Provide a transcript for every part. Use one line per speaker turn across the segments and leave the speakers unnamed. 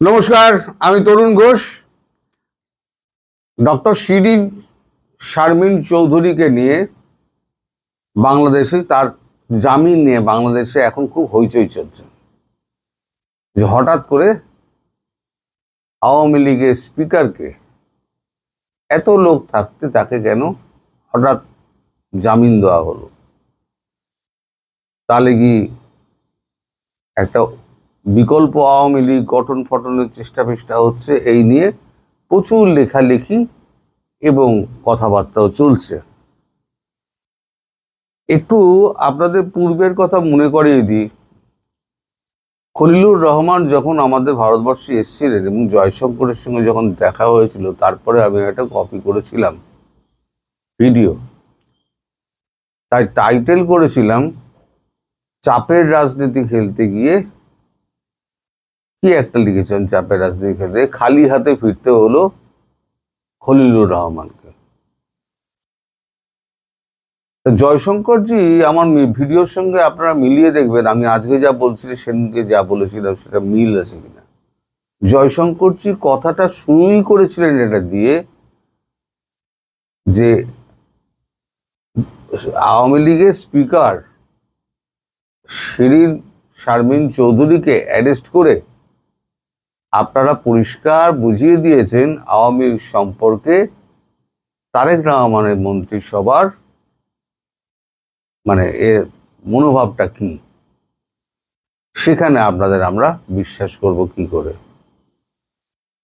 নমস্কার, আমি তরুণ ঘোষ। ডক্টর শিরিন শারমিন চৌধুরীকে নিয়ে বাংলাদেশে তার জামিন নিয়ে বাংলাদেশে এখন খুব হইচই চলছে যে হঠাৎ করে আওয়ামী লীগের স্পিকারকে এত লোক থাকতে তাকে কেন হঠাৎ জামিন দেওয়া হলো। তাহলে কি একটা বিকল্প আওয়ামী লীগ গঠন ফটনের চেষ্টা ফেষ্টা হচ্ছে? এই নিয়ে প্রচুর লেখালেখি এবং কথাবার্তাও চলছে। একটু আপনাদের পূর্বের কথা মনে করিয়ে দিই। খলিলুর রহমান যখন আমাদের ভারতবর্ষে এসেছিলেন এবং জয়শঙ্করের সঙ্গে যখন দেখা হয়েছিল, তারপরে আমি একটা কপি করেছিলাম ভিডিও, তাই টাইটেল করেছিলাম চাপের রাজনীতি খেলতে গিয়ে। কি একটা লিখেছেন, চাপের রাজনীতি খেলতে খালি হাতে ফিরতে হলো খলিলুর রহমানকে। জয়শঙ্করজি আমার ভিডিওর সঙ্গে আপনারা মিলিয়ে দেখবেন, আমি আজকে যা বলছি সেদিনকে যা বলেছিলাম সেটা মিল আছে কিনা। জয়শঙ্করজি কথাটা শুরুই করেছিলেন এটা দিয়ে যে আওয়ামী লীগের স্পিকার শিরিন শারমিন চৌধুরীকে অ্যারেস্ট করে আপনারা পরিষ্কার বুঝিয়ে দিয়েছেন আওয়ামী লীগ সম্পর্কে তারেক রহমানের মন্ত্রিসভার এর মনোভাবটা কি। সেখানে আপনাদের আমরা বিশ্বাস করব কি করে?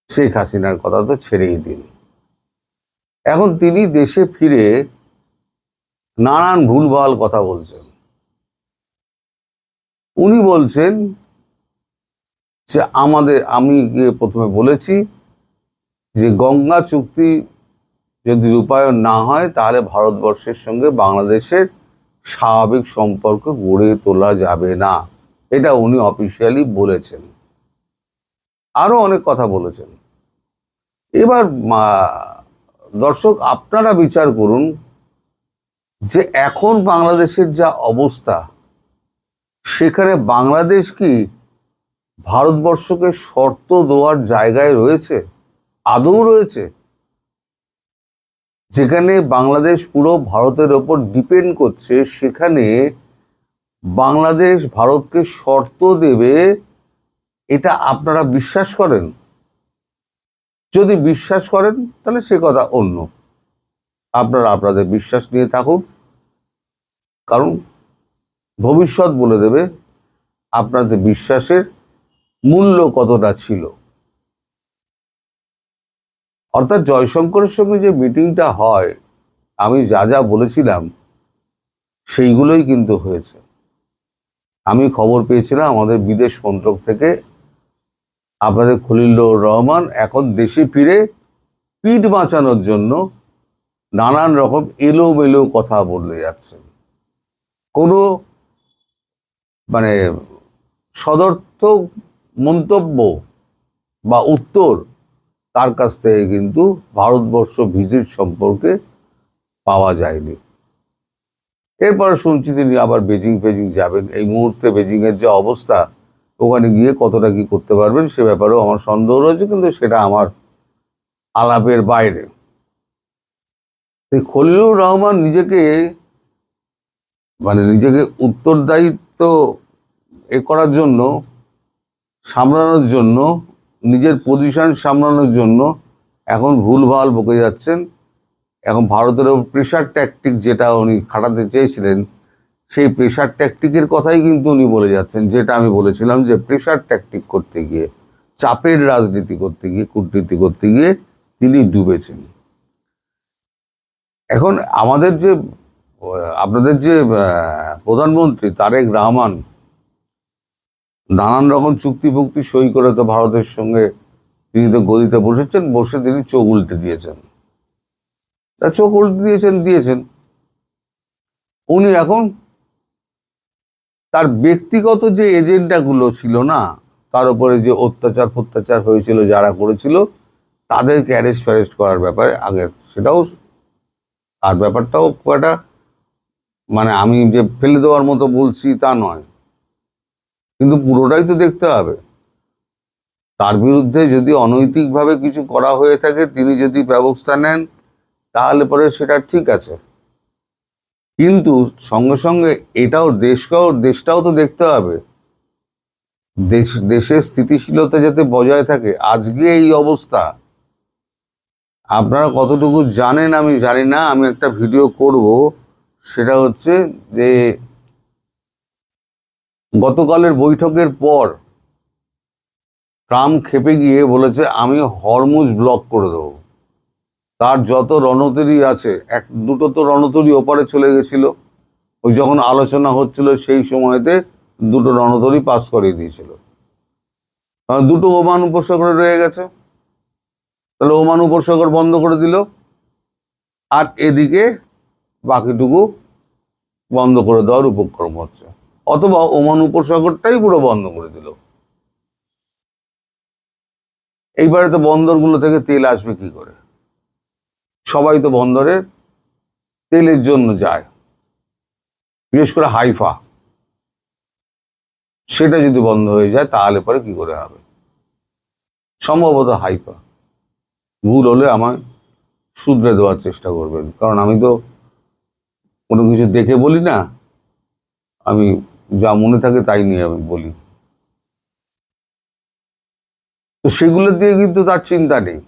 শেখ হাসিনার কথা তো ছেড়েই দিন। এখন তিনি দেশে ফিরে নানান ভুলভাল কথা বলছেন। উনি বলছেন যে আমি প্রথমে বলেছি যে গঙ্গা চুক্তি যদি রূপায়ণ না হয় তাহলে ভারতবর্ষের সঙ্গে বাংলাদেশের স্বাভাবিক সম্পর্ক গড়ে তোলা যাবে না। এটা উনি অফিসিয়ালি বলেছেন। আরো অনেক কথা বলেছেন। এবার দর্শক আপনারা বিচার করুন যে এখন বাংলাদেশের যা অবস্থা, সেখানে বাংলাদেশ কি ভারতবর্ষকে শর্ত দেওয়ার জায়গায় রয়েছে? আদৌ রয়েছে? যেখানে বাংলাদেশ পুরো ভারতের ওপর ডিপেন্ড করছে, সেখানে বাংলাদেশ ভারতকে শর্ত দেবে, এটা আপনারা বিশ্বাস করেন? যদি বিশ্বাস করেন তাহলে সে কথা অন্য, আপনারা আপনাদের বিশ্বাস নিয়ে থাকুন, কারণ ভবিষ্যৎ বলে দেবে আপনাদের বিশ্বাসের মূল্য কতটা ছিল। অর্থাৎ জয়শঙ্করের সঙ্গে যে মিটিংটা হয়, আমি যা যা বলেছিলাম সেইগুলোই কিন্তু হয়েছে। আমি খবর পেয়েছিলাম আমাদের বিদেশ মন্ত্রক থেকে, আপনাদের খলিলুর রহমান এখন দেশে ফিরে পিঠ বাঁচানোর জন্য নানান রকম এলোমেলো কথা বলে যাচ্ছেন। কোনো সদর্থক মন্তব্য বা উত্তর তার কাছ থেকে কিন্তু ভারতবর্ষ ভিজিট সম্পর্কে পাওয়া যায়নি। এরপরে শুনছি তিনি আবার বেজিং যাবেন। এই মুহূর্তে বেজিং এর যে অবস্থা, ওখানে গিয়ে কতটা কি করতে পারবেন সে ব্যাপারেও আমার সন্দেহ রয়েছে, কিন্তু সেটা আমার আলাপের বাইরে। খলিলুর রহমান নিজেকে উত্তরদায়িত্ব করার জন্য, সামলানোর জন্য, নিজের পজিশন সামলানোর জন্য এখন ভুলভাল বকে যাচ্ছেন। এখন ভারতের ওপর প্রেশার ট্যাকটিক যেটা উনি খাটাতে চেয়েছিলেন, সেই প্রেশার ট্যাকটিকের কথাই কিন্তু উনি বলে যাচ্ছেন, যেটা আমি বলেছিলাম যে প্রেশার ট্যাকটিক করতে গিয়ে, চাপের রাজনীতি করতে গিয়ে, কূটনীতি করতে গিয়ে তিনি ডুবেছেন। এখন আপনাদের যে প্রধানমন্ত্রী তারেক রহমান নানান রকম চুক্তি ফুক্তি সই করে তো ভারতের সঙ্গে তিনি তো গদিতে বসেছেন, বসে তিনি চোখ উল্টে দিয়েছেন। দিয়েছেন উনি এখন তার ব্যক্তিগত যে এজেন্ডাগুলো ছিল না, তার উপরে যে অত্যাচার হয়েছিল যারা করেছিল, তাদেরকে অ্যারেস্ট করার ব্যাপারে আগে সেটাও, আর ব্যাপারটাও খুব একটা আমি যে ফেলে দেওয়ার মতো বলছি তা নয়, কিন্তু পুরোটাই তো দেখতে হবে। তার বিরুদ্ধে যদি অনৈতিকভাবে কিছু করা হয়ে থাকে, তিনি যদি ব্যবস্থা নেন, তাহলে পরে সেটা ঠিক আছে। কিন্তু সঙ্গে সঙ্গে দেশটাও তো দেখতে হবে। দেশের স্থিতিশীলতা যাতে বজায় থাকে। আজকে এই অবস্থা, আপনারা কতটুকু জানেন আমি জানি না। আমি একটা ভিডিও করব, সেটা হচ্ছে যে গতকালের বৈঠকের পর ট্রাম্প ক্ষেপে গিয়ে বলেছে আমি হরমুজ ব্লক করে দেবো। তার যত রণতরী আছে, দুটো তো রণতরী ওপারে চলে গেছিল, ওই যখন আলোচনা হচ্ছিল সেই সময়তে দুটো রণতরী পাস করিয়ে দিয়েছিল। দুটো ওমান উপসাগরে রয়ে গেছে, তাহলে ওমান উপসাগর বন্ধ করে দিল, আর এদিকে বাকিটুকু বন্ধ করে দেওয়ার উপক্রম হচ্ছে, অথবা ওমান উপসাগরটাই পুরো বন্ধ করে দিল। এইবারে তো বন্দরগুলো থেকে তেল আসবে কি করে? সবাই তো বন্দরে তেলের জন্য যায়, বিশেষ করে হাইফা। সেটা যদি বন্ধ হয়ে যায় তাহলে পরে কি করে হবে? সম্ভবত হাইফা। ভুল হলে আমায় শুধরে দেওয়ার চেষ্টা করবেন, কারণ আমি তো কোনো কিছু দেখে বলি না, আমি যা মনে থাকে তাই নিয়ে আমি বলি। তো সেগুলো দিয়ে কিন্তু তার চিন্তা নেই।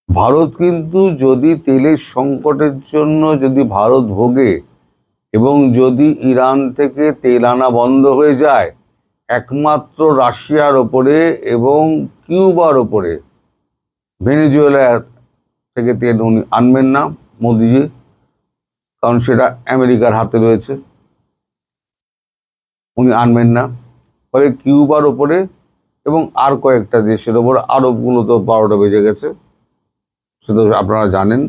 ভারত কিন্তু যদি তেলের সংকটের জন্য যদি ভারত ভোগে, এবং যদি ইরান থেকে তেল আনা বন্ধ হয়ে যায়, একমাত্র রাশিয়ার ওপরে এবং কিউবার ওপরে, ভেনেজুয়েলা থেকে তেল উনি আনবেন না মোদিজি, কারণ সেটা আমেরিকার হাতে রয়েছে, উনি আনবেন না। ফলে কিউবার ওপরে এবং আর কয়েকটা দেশের ওপর, আরবগুলো তো 12টা বেজে গেছে, সেটা আপনারা জানেন।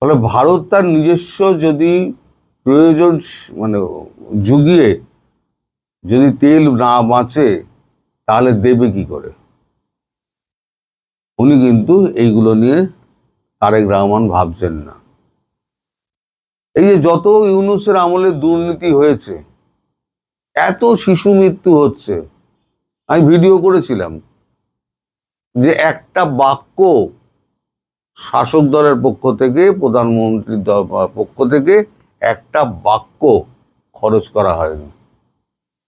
ফলে ভারত তার নিজস্ব যদি প্রয়োজন মানে জুগিয়ে যদি তেল না বাঁচে, তাহলে দেবে কি করে? উনি কিন্তু এইগুলো নিয়ে তারেক রহমান ভাবছেন না। এই যে যত ইউনূসের আমলে দুর্নীতি হয়েছে, এত শিশু মৃত্যু হচ্ছে, আমি ভিডিও করেছিলাম যে একটা বাক্য শাসক দলের পক্ষ থেকে, প্রধানমন্ত্রীর পক্ষ থেকে একটা বাক্য খরচ করা হয়নি।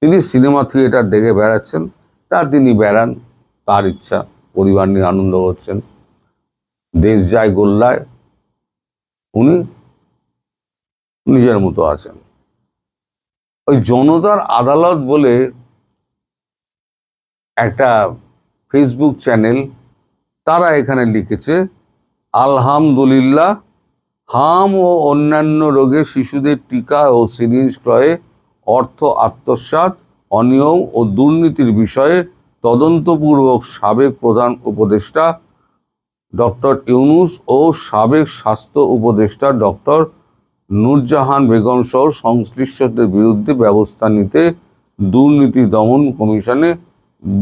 তিনি সিনেমা থিয়েটার দেখে বেড়াচ্ছেন, তা তিনি বেড়ান, তার ইচ্ছা, পরিবার নিয়ে আনন্দ করছেন, দেশ যায় গোল্লায়, উনি নিজের মতো আছেন। ওই জনতার আদালত বলে একটা ফেসবুক চ্যানেল, তারা এখানে লিখেছে, আলহামদুলিল্লাহ, হাম ও অন্যান্য রোগে শিশুদের টিকা ও সিরিঞ্জ ক্রয়ে অর্থ আত্মসাৎ, অনিয়ম ও দুর্নীতির বিষয়ে তদন্তপূর্বক সাবেক প্রধান উপদেষ্টা ডক্টর ইউনূস ও সাবেক স্বাস্থ্য উপদেষ্টা ডক্টর নূরজাহান বেগম সহ সংশ্লিষ্টদের বিরুদ্ধে ব্যবস্থা নিতে দুর্নীতি দমন কমিশনে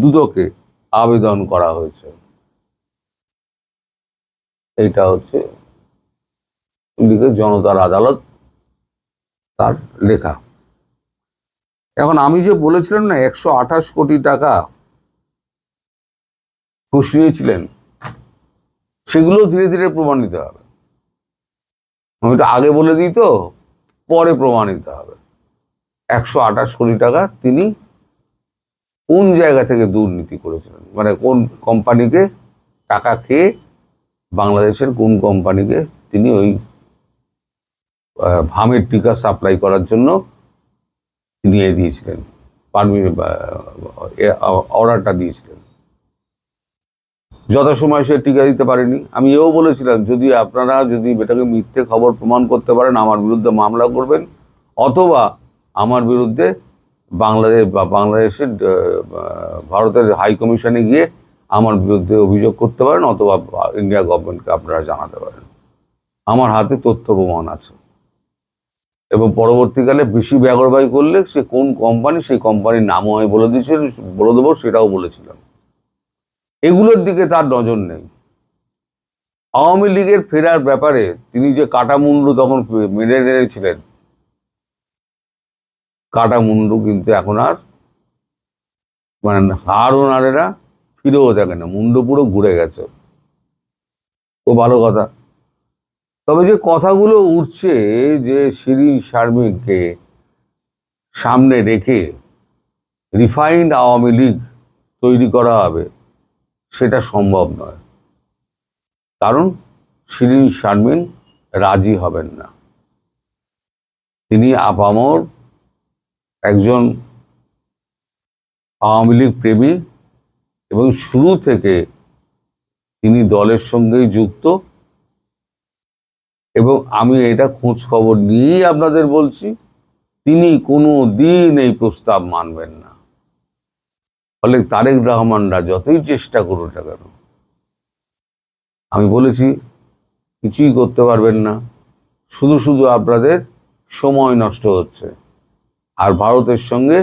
দুদকে আবেদন করা হয়েছে। এইটা হচ্ছে জনতার আদালত, তার লেখা। এখন আমি যে বলেছিলাম না 128 কোটি টাকা ঘুষ নিয়েছিলেন, সেগুলো ধীরে ধীরে প্রমাণিত হবে। আমি তো আগে বলে দিই, তো পরে প্রমাণিত হবে 128 কোটি টাকা তিনি কোন জায়গা থেকে দুর্নীতি করেছিলেন, মানে কোন কোম্পানিকে টাকা খেয়ে, বাংলাদেশের কোন কোম্পানিকে তিনি ওই ভামের টিকা সাপ্লাই করার জন্য তিনি দিয়েছিলেন, অর্ডারটা দিয়েছিলেন। যথাসময় সে টিকা দিতে পারেনি। আমি এও বলেছিলাম, যদি আপনারা যদি এটাকে মিথ্যে খবর প্রমাণ করতে পারেন, আমার বিরুদ্ধে মামলা করবেন, অথবা আমার বিরুদ্ধে বাংলাদেশের ভারতের হাই কমিশনে গিয়ে আমার বিরুদ্ধে অভিযোগ করতে পারেন, অথবা ইন্ডিয়া গভর্নমেন্টকে আপনারা জানাতে পারেন। আমার হাতে তথ্য প্রমাণ আছে, এবং পরবর্তীকালে বেশি ব্যাগরবাই করলে সে কোন কোম্পানি, সেই কোম্পানির নামও আমি বলে দেবো, সেটাও বলেছিলাম। এগুলোর দিকে তার নজর নেই। আওয়ামী লীগের ফেরার ব্যাপারে তিনি যে কাটামুন্ডু তখন মেরে এনেছিলেন, কাটামুন্ডু কিন্তু এখন আর মানে হাড়ও নাড়ে না, ফিরেও দেখে না, মুন্ড পুরো ঘুরে গেছে। ও ভালো কথা। তবে যে কথাগুলো উঠছে যে শিরীন শারমিনকে সামনে রেখে রিফাইন্ড আওয়ামী লীগ তৈরি করা হবে, সেটা সম্ভব নয়। কারণ শিরীন শারমিন রাজি হবেন না। তিনি আপামর একজন আওয়ামী লীগ প্রেমী এবং শুরু থেকে তিনি দলের সঙ্গেই যুক্ত, এবং আমি এটা খোঁজ খবর নিয়েই আপনাদের বলছি, তিনি কোনো দিন এই প্রস্তাব মানবেন না। ফলে তারেক রহমানরা যতই চেষ্টা করুন না কেন, আমি বলেছি কিছুই করতে পারবেন না। শুধু শুধু আপনাদের সময় নষ্ট হচ্ছে, আর ভারতের সঙ্গে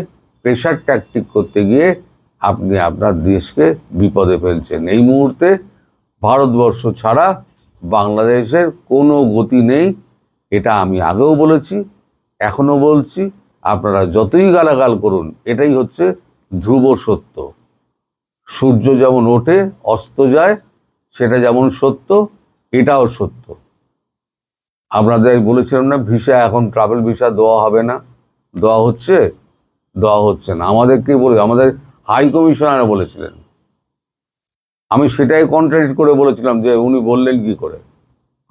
প্রেশার ট্যাকটিক করতে গিয়ে আপনি আপনার দেশকে বিপদে ফেলছেন। এই মুহূর্তে ভারতবর্ষ ছাড়া বাংলাদেশের কোনো গতি নেই, এটা আমি আগেও বলেছি, এখনো বলছি। আপনারা যতই গালাগাল করুন, এটাই হচ্ছে ধ্রুব সত্য। সূর্য যেমন ওঠে অস্ত যায়, সেটা যেমন সত্য, এটাও সত্য। আপনাদের বলেছিলাম না, ভিসা এখন ট্রাভেল ভিসা দেওয়া হবে না, দেওয়া হচ্ছে না। আমাদেরকে বলে, আমাদের হাই কমিশনার বলেছিলেন। আমি সেটাই কন্ট্রাডিক্ট করে বলেছিলাম যে উনি বললেন কি করে,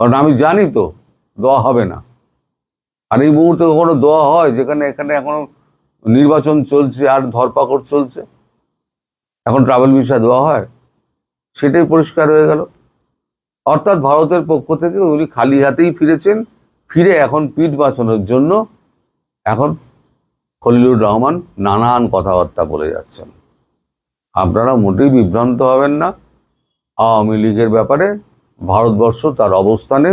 কারণ আমি জানি তো দেওয়া হবে না। আর এই মুহূর্তে কখনো দেওয়া হয়, যেখানে এখানে এখনো নির্বাচন চলছে আর ধরপাকড় চলছে, এখন ট্রাভেল ভিসা দেওয়া হয়? সেটাই পরিষ্কার হয়ে গেল। অর্থাৎ ভারতের পক্ষ থেকে উনি খালি হাতেই ফিরেছেন, ফিরে এখন পিঠ বাঁচানোর জন্য এখন খলিলুর রহমান নানান কথাবার্তা বলে যাচ্ছেন। আপনারা মোটেই বিভ্রান্ত হবেন না। আওয়ামী লীগের ব্যাপারে ভারতবর্ষ তার অবস্থানে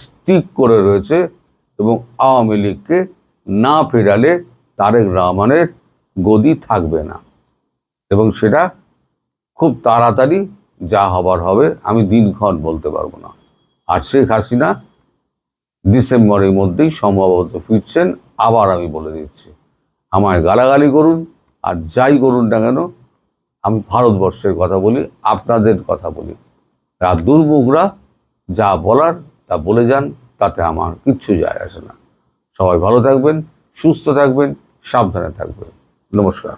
স্টিক করে রয়েছে, এবং আওয়ামী লীগকে না ফেরালে তারেক রহমানের গদি থাকবে না, এবং সেটা খুব তাড়াতাড়ি যা হবার হবে। আমি দিনক্ষণ বলতে পারবো না। আর শেখ হাসিনা ডিসেম্বরের মধ্যেই সম্ভবত ফিরছেন। আবার আমি বলে দিচ্ছি, আমায় গালাগালি করুন আর যাই করুন না কেন, আমি ভারতবর্ষের কথা বলি, আপনাদের কথা বলি। আর দুর্মুখরা যা বলার তা বলে যান, তাতে আমার কিচ্ছু যায় আসে না। সবাই ভালো থাকবেন, সুস্থ থাকবেন, সাবধানে থাকবেন। নমস্কার।